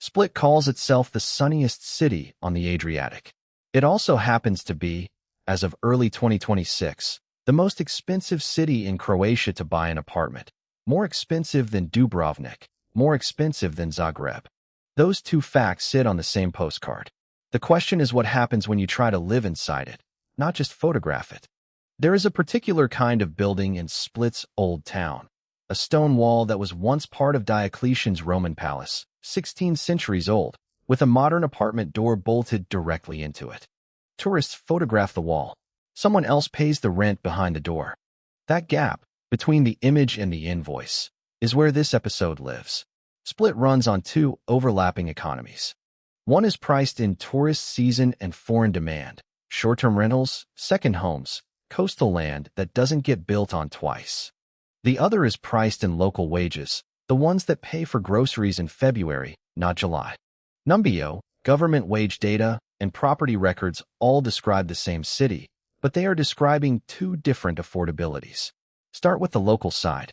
Split calls itself the sunniest city on the Adriatic. It also happens to be, as of early 2026, the most expensive city in Croatia to buy an apartment. More expensive than Dubrovnik, more expensive than Zagreb. Those two facts sit on the same postcard. The question is what happens when you try to live inside it, not just photograph it. There is a particular kind of building in Split's Old Town, a stone wall that was once part of Diocletian's Roman palace, 16 centuries old, with a modern apartment door bolted directly into it. Tourists photograph the wall. Someone else pays the rent behind the door. That gap, between the image and the invoice, is where this episode lives. Split runs on two overlapping economies. One is priced in tourist season and foreign demand, short-term rentals, second homes, coastal land that doesn't get built on twice. The other is priced in local wages, the ones that pay for groceries in February, not July. Numbeo, government wage data, and property records all describe the same city, but they are describing two different affordabilities. Start with the local side.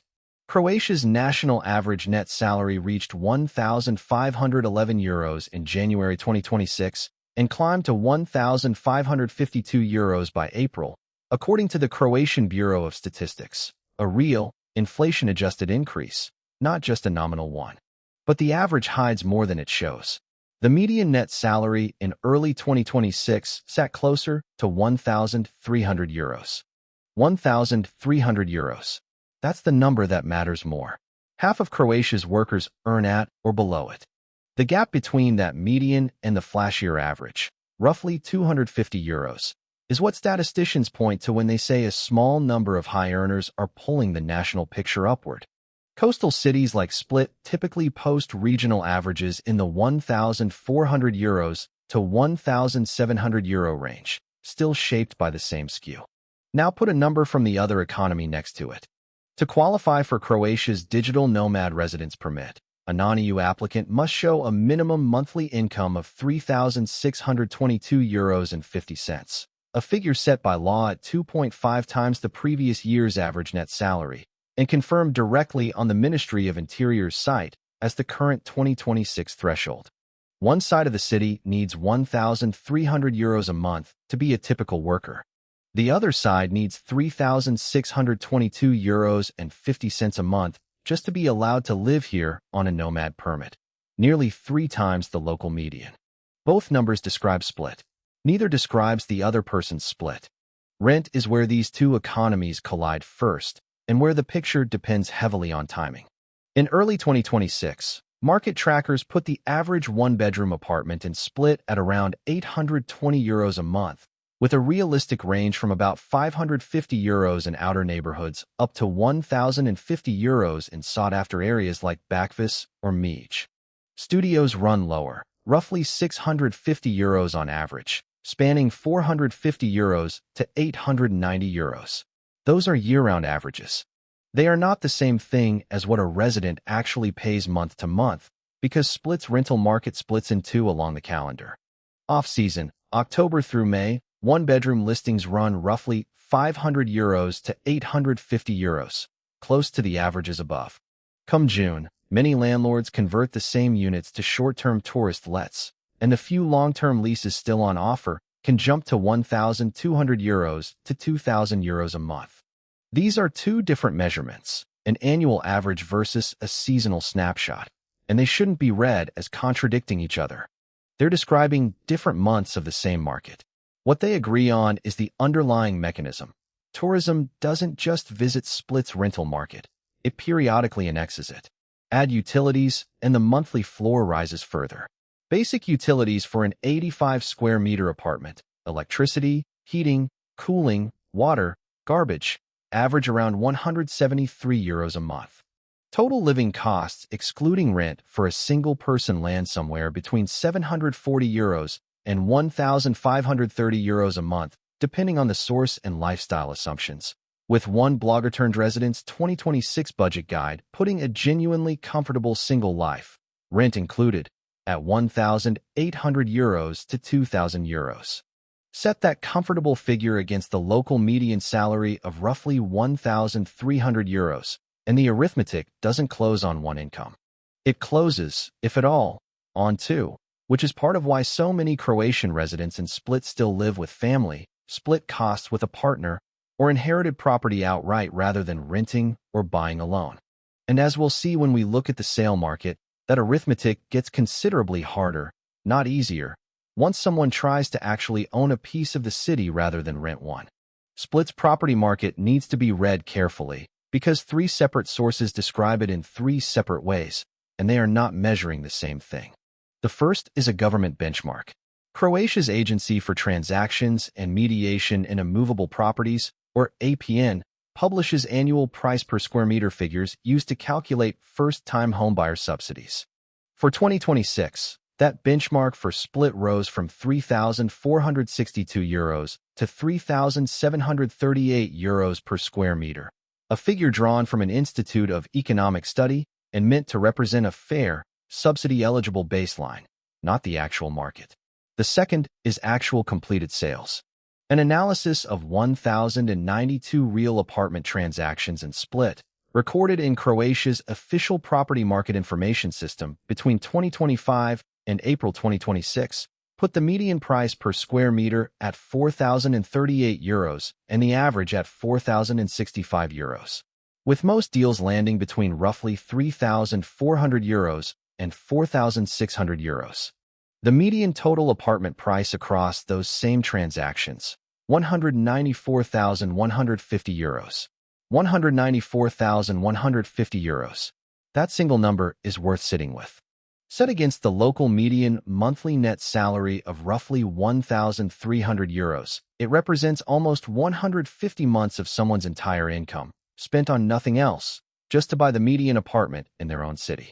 Croatia's national average net salary reached €1,511 in January 2026 and climbed to €1,552 by April, according to the Croatian Bureau of Statistics, a real, inflation-adjusted increase, not just a nominal one. But the average hides more than it shows. The median net salary in early 2026 sat closer to €1,300. €1,300. That's the number that matters more. Half of Croatia's workers earn at or below it. The gap between that median and the flashier average, roughly €250, is what statisticians point to when they say a small number of high earners are pulling the national picture upward. Coastal cities like Split typically post regional averages in the €1,400 to €1,700 range, still shaped by the same skew. Now put a number from the other economy next to it. To qualify for Croatia's digital nomad residence permit, a non-EU applicant must show a minimum monthly income of €3,622.50, a figure set by law at 2.5 times the previous year's average net salary, and confirmed directly on the Ministry of Interior's site as the current 2026 threshold. One side of the city needs €1,300 a month to be a typical worker. The other side needs €3,622.50 a month just to be allowed to live here on a nomad permit, nearly 3 times the local median. Both numbers describe Split. Neither describes the other person's split. Rent is where these two economies collide first, and where the picture depends heavily on timing. In early 2026, market trackers put the average one-bedroom apartment in Split at around €820 a month, with a realistic range from about €550 in outer neighborhoods up to €1,050 in sought-after areas like Bakvis or Mij. Studios run lower, roughly €650 on average, spanning €450 to €890. Those are year-round averages. They are not the same thing as what a resident actually pays month to month, because Split's rental market splits in two along the calendar. Off-season, October through May, one-bedroom listings run roughly €500 to €850, close to the averages above. Come June, many landlords convert the same units to short-term tourist lets, and the few long-term leases still on offer can jump to €1,200 to €2,000 a month. These are two different measurements, an annual average versus a seasonal snapshot, and they shouldn't be read as contradicting each other. They're describing different months of the same market. What they agree on is the underlying mechanism. Tourism doesn't just visit Split's rental market, it periodically annexes it. Add utilities, and the monthly floor rises further. Basic utilities for an 85 square meter apartment, electricity, heating, cooling, water, garbage, average around €173 a month. Total living costs, excluding rent for a single person, land somewhere between €740 and €1,530 a month, depending on the source and lifestyle assumptions, with one blogger-turned-resident's 2026 budget guide putting a genuinely comfortable single life, rent included, at €1,800 to €2,000. Set that comfortable figure against the local median salary of roughly €1,300, and the arithmetic doesn't close on one income. It closes, if at all, on too, which is part of why so many Croatian residents in Split still live with family, split costs with a partner, or inherited property outright rather than renting or buying alone. And as we'll see when we look at the sale market, that arithmetic gets considerably harder, not easier, once someone tries to actually own a piece of the city rather than rent one. Split's property market needs to be read carefully, because three separate sources describe it in three separate ways, and they are not measuring the same thing. The first is a government benchmark. Croatia's Agency for Transactions and Mediation in Immovable Properties, or APN, publishes annual price per square meter figures used to calculate first-time homebuyer subsidies. For 2026, that benchmark for Split rose from €3,462 to €3,738 per square meter, a figure drawn from an Institute of Economic Study and meant to represent a fair, subsidy-eligible baseline, not the actual market. The second is actual completed sales. An analysis of 1,092 real apartment transactions in Split, recorded in Croatia's official property market information system between 2025 and April 2026, put the median price per square meter at €4,038 and the average at €4,065, with most deals landing between roughly €3,400 and €4,600. The median total apartment price across those same transactions, €194,150. €194,150. That single number is worth sitting with. Set against the local median monthly net salary of roughly €1,300, it represents almost 150 months of someone's entire income, spent on nothing else, just to buy the median apartment in their own city.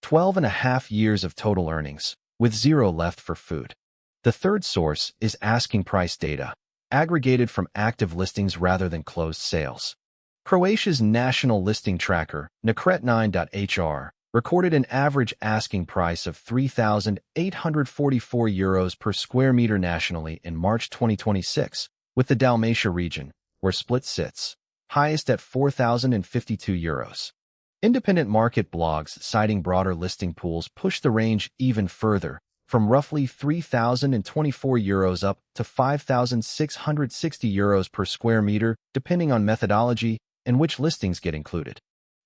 12 and a half years of total earnings, with zero left for food. The third source is asking price data, aggregated from active listings rather than closed sales. Croatia's national listing tracker, nekretnine.hr, recorded an average asking price of €3,844 per square meter nationally in March 2026, with the Dalmatia region, where Split sits, highest at €4,052. Independent market blogs citing broader listing pools push the range even further, from roughly €3,024 up to €5,660 per square meter, depending on methodology and which listings get included.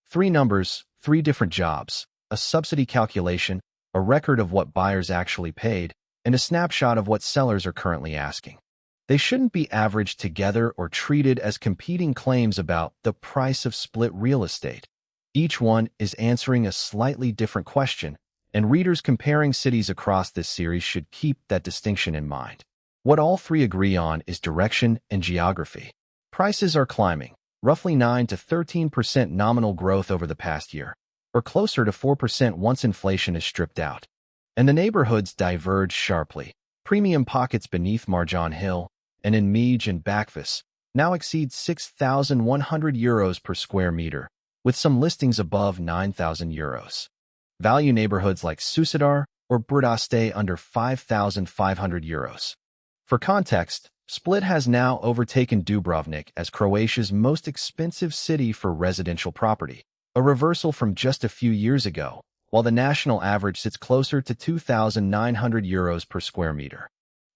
Three numbers, three different jobs, a subsidy calculation, a record of what buyers actually paid, and a snapshot of what sellers are currently asking. They shouldn't be averaged together or treated as competing claims about the price of Split real estate. Each one is answering a slightly different question, and readers comparing cities across this series should keep that distinction in mind. What all three agree on is direction and geography. Prices are climbing, roughly 9 to 13% nominal growth over the past year, or closer to 4% once inflation is stripped out. And the neighborhoods diverge sharply. Premium pockets beneath Marjan Hill and in Mege and Bakvis now exceed €6,100 per square meter, with some listings above €9,000. Value neighborhoods like Susadar or Brda stay under €5,500. For context, Split has now overtaken Dubrovnik as Croatia's most expensive city for residential property, a reversal from just a few years ago, while the national average sits closer to €2,900 per square meter.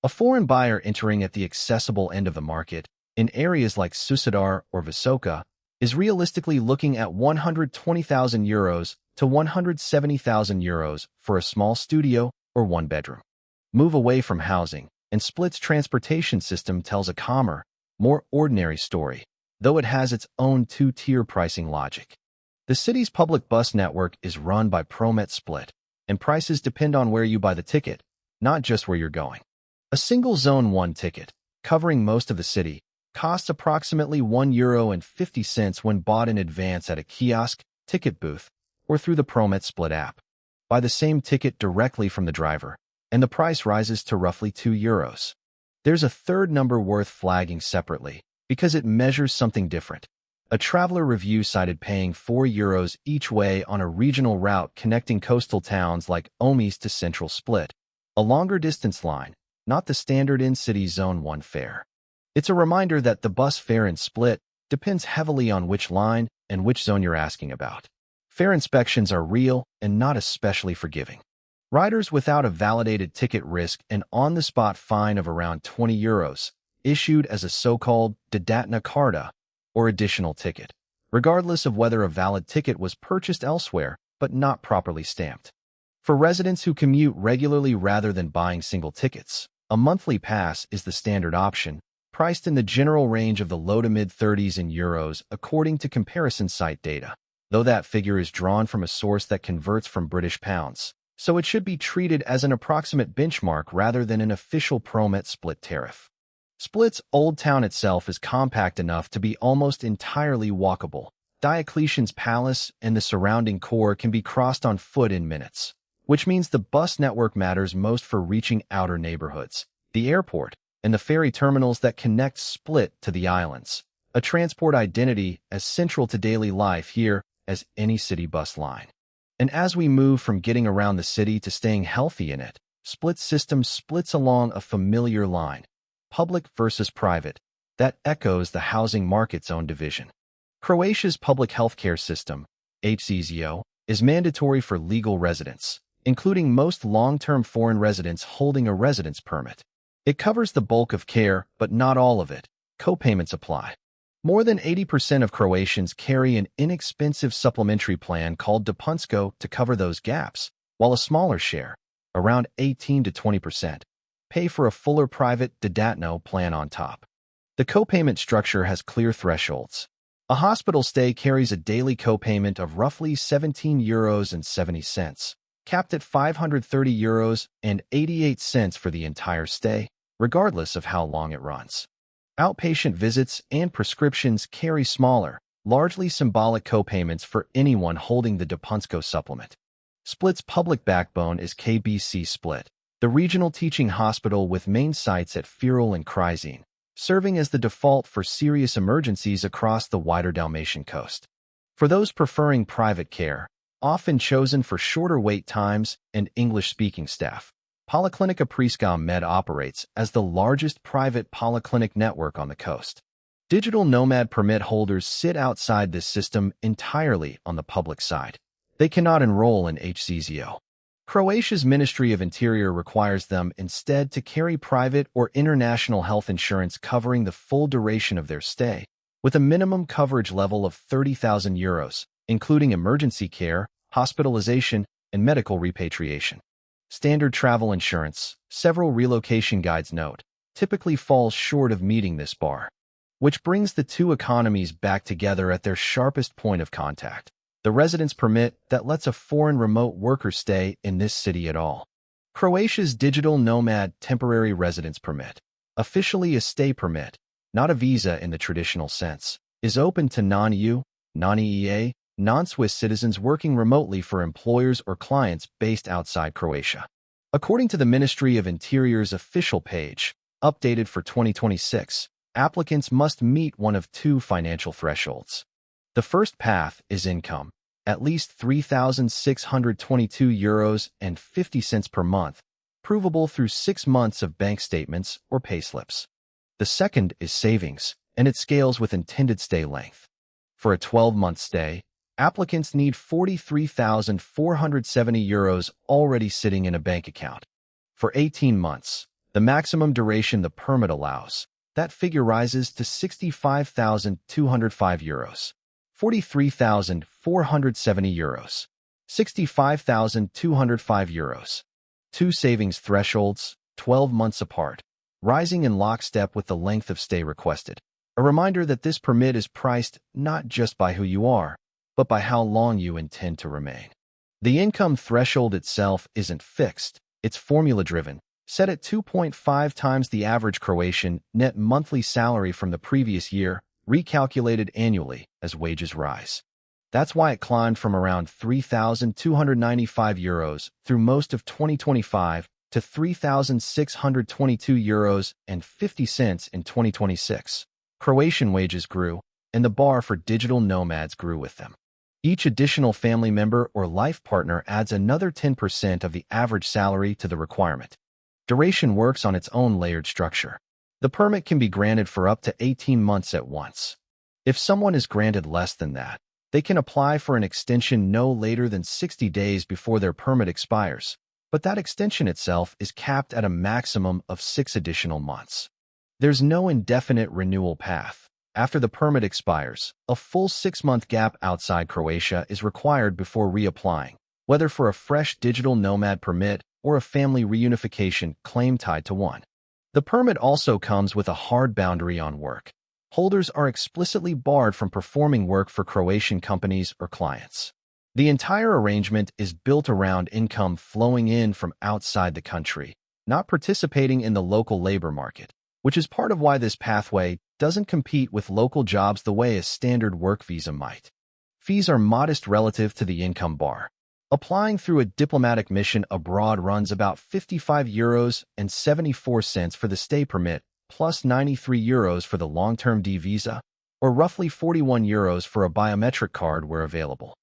A foreign buyer entering at the accessible end of the market, in areas like Susadar or Visoka, is realistically looking at €120,000 to €170,000 for a small studio or one bedroom. Move away from housing, and Split's transportation system tells a calmer, more ordinary story, though it has its own two-tier pricing logic. The city's public bus network is run by Promet Split, and prices depend on where you buy the ticket, not just where you're going. A single Zone 1 ticket, covering most of the city, costs approximately €1.50 when bought in advance at a kiosk, ticket booth, or through the Promet Split app. Buy the same ticket directly from the driver, and the price rises to roughly €2. There's a third number worth flagging separately, because it measures something different. A traveler review cited paying €4 each way on a regional route connecting coastal towns like Omis to central Split, a longer distance line, not the standard in-city Zone 1 fare. It's a reminder that the bus fare in Split depends heavily on which line and which zone you're asking about. Fare inspections are real and not especially forgiving. Riders without a validated ticket risk an on-the-spot fine of around €20, issued as a so-called dodatna karta, or additional ticket, regardless of whether a valid ticket was purchased elsewhere but not properly stamped. For residents who commute regularly rather than buying single tickets, a monthly pass is the standard option, priced in the general range of the low to mid-30s in euros according to comparison site data, though that figure is drawn from a source that converts from British pounds, so it should be treated as an approximate benchmark rather than an official Promet Split tariff. Split's Old Town itself is compact enough to be almost entirely walkable. Diocletian's Palace and the surrounding core can be crossed on foot in minutes, which means the bus network matters most for reaching outer neighborhoods, the airport, and the ferry terminals that connect Split to the islands, a transport identity as central to daily life here as any city bus line. And as we move from getting around the city to staying healthy in it, Split's system splits along a familiar line, public versus private, that echoes the housing market's own division. Croatia's public healthcare system, HZZO, is mandatory for legal residents, including most long-term foreign residents holding a residence permit. It covers the bulk of care, but not all of it. Co-payments apply. More than 80% of Croatians carry an inexpensive supplementary plan called Dopunsko to cover those gaps, while a smaller share, around 18 to 20%, pay for a fuller private dodatno plan on top. The co-payment structure has clear thresholds. A hospital stay carries a daily co-payment of roughly €17.70, capped at €530.88 for the entire stay, regardless of how long it runs. Outpatient visits and prescriptions carry smaller, largely symbolic co-payments for anyone holding the Dopunsko supplement. Split's public backbone is KBC Split, the regional teaching hospital with main sites at Firul and Kryzine, serving as the default for serious emergencies across the wider Dalmatian coast. For those preferring private care, often chosen for shorter wait times and English-speaking staff, Poliklinika Priska Med operates as the largest private polyclinic network on the coast. Digital Nomad permit holders sit outside this system entirely on the public side. They cannot enroll in HZZO. Croatia's Ministry of Interior requires them instead to carry private or international health insurance covering the full duration of their stay, with a minimum coverage level of €30,000, including emergency care, hospitalization, and medical repatriation. Standard travel insurance, several relocation guides note, typically falls short of meeting this bar, which brings the two economies back together at their sharpest point of contact. The residence permit that lets a foreign remote worker stay in this city at all. Croatia's Digital Nomad Temporary Residence Permit, officially a stay permit, not a visa in the traditional sense, is open to non-EU, non-EEA, non-Swiss citizens working remotely for employers or clients based outside Croatia. According to the Ministry of Interior's official page, updated for 2026, applicants must meet one of two financial thresholds. The first path is income, at least €3,622.50 per month, provable through 6 months of bank statements or payslips. The second is savings, and it scales with intended stay length. For a 12-month stay, applicants need €43,470 already sitting in a bank account. For 18 months, the maximum duration the permit allows, that figure rises to €65,205, €43,470, €65,205. Two savings thresholds, 12 months apart, rising in lockstep with the length of stay requested. A reminder that this permit is priced not just by who you are, but by how long you intend to remain. The income threshold itself isn't fixed, it's formula-driven, set at 2.5 times the average Croatian net monthly salary from the previous year, recalculated annually as wages rise. That's why it climbed from around €3,295 through most of 2025 to €3,622.50 in 2026. Croatian wages grew, and the bar for digital nomads grew with them. Each additional family member or life partner adds another 10% of the average salary to the requirement. Duration works on its own layered structure. The permit can be granted for up to 18 months at once. If someone is granted less than that, they can apply for an extension no later than 60 days before their permit expires, but that extension itself is capped at a maximum of 6 additional months. There's no indefinite renewal path. After the permit expires, a full 6-month gap outside Croatia is required before reapplying, whether for a fresh digital nomad permit or a family reunification claim tied to one. The permit also comes with a hard boundary on work. Holders are explicitly barred from performing work for Croatian companies or clients. The entire arrangement is built around income flowing in from outside the country, not participating in the local labor market, which is part of why this pathway doesn't compete with local jobs the way a standard work visa might. Fees are modest relative to the income bar. Applying through a diplomatic mission abroad runs about €54.74 for the stay permit, plus €93 for the long-term D visa, or roughly €41 for a biometric card where available.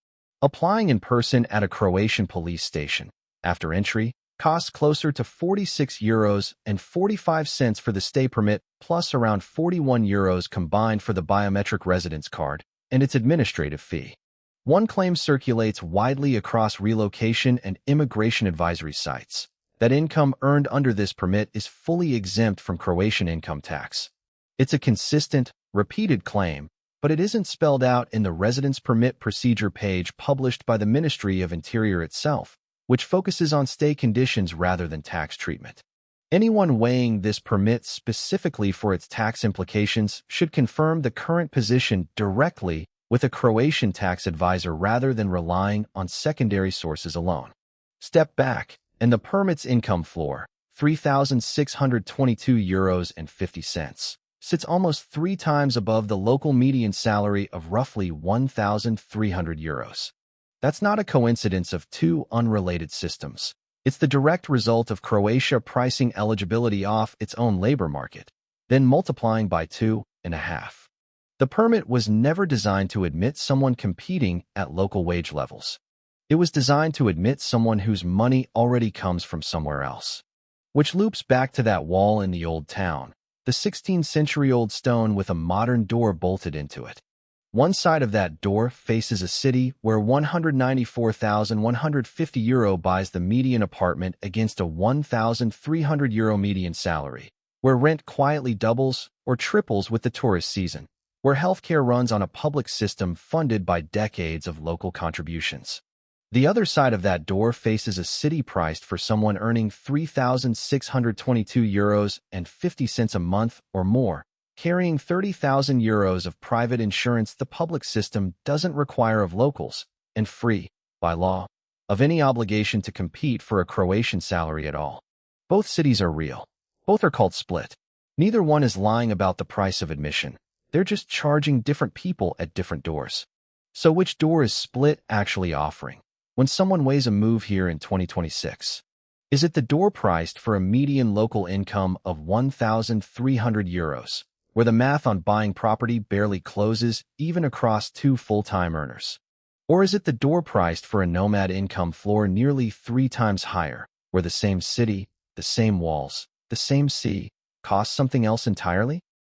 Applying in person at a Croatian police station, after entry, costs closer to €46.45 for the stay permit, plus around €41 combined for the biometric residence card and its administrative fee. One claim circulates widely across relocation and immigration advisory sites that income earned under this permit is fully exempt from Croatian income tax. It's a consistent, repeated claim, but it isn't spelled out in the residence permit procedure page published by the Ministry of Interior itself, which focuses on stay conditions rather than tax treatment. Anyone weighing this permit specifically for its tax implications should confirm the current position directly with a Croatian tax advisor rather than relying on secondary sources alone. Step back, and the permit's income floor, €3,622.50, sits almost 3 times above the local median salary of roughly €1,300. That's not a coincidence of two unrelated systems. It's the direct result of Croatia pricing eligibility off its own labor market, then multiplying by 2.5. The permit was never designed to admit someone competing at local wage levels. It was designed to admit someone whose money already comes from somewhere else. Which loops back to that wall in the old town, the 16th-century-old stone with a modern door bolted into it. One side of that door faces a city where €194,150 buys the median apartment against a €1,300 median salary, where rent quietly doubles or triples with the tourist season, where healthcare runs on a public system funded by decades of local contributions. The other side of that door faces a city priced for someone earning €3,622.50 a month or more, carrying €30,000 of private insurance the public system doesn't require of locals, and free, by law, of any obligation to compete for a Croatian salary at all. Both cities are real. Both are called Split. Neither one is lying about the price of admission. They're just charging different people at different doors. So which door is Split actually offering when someone weighs a move here in 2026? Is it the door priced for a median local income of €1,300, where the math on buying property barely closes even across 2 full-time earners? Or is it the door priced for a nomad income floor nearly 3 times higher, where the same city, the same walls, the same sea, costs something else entirely?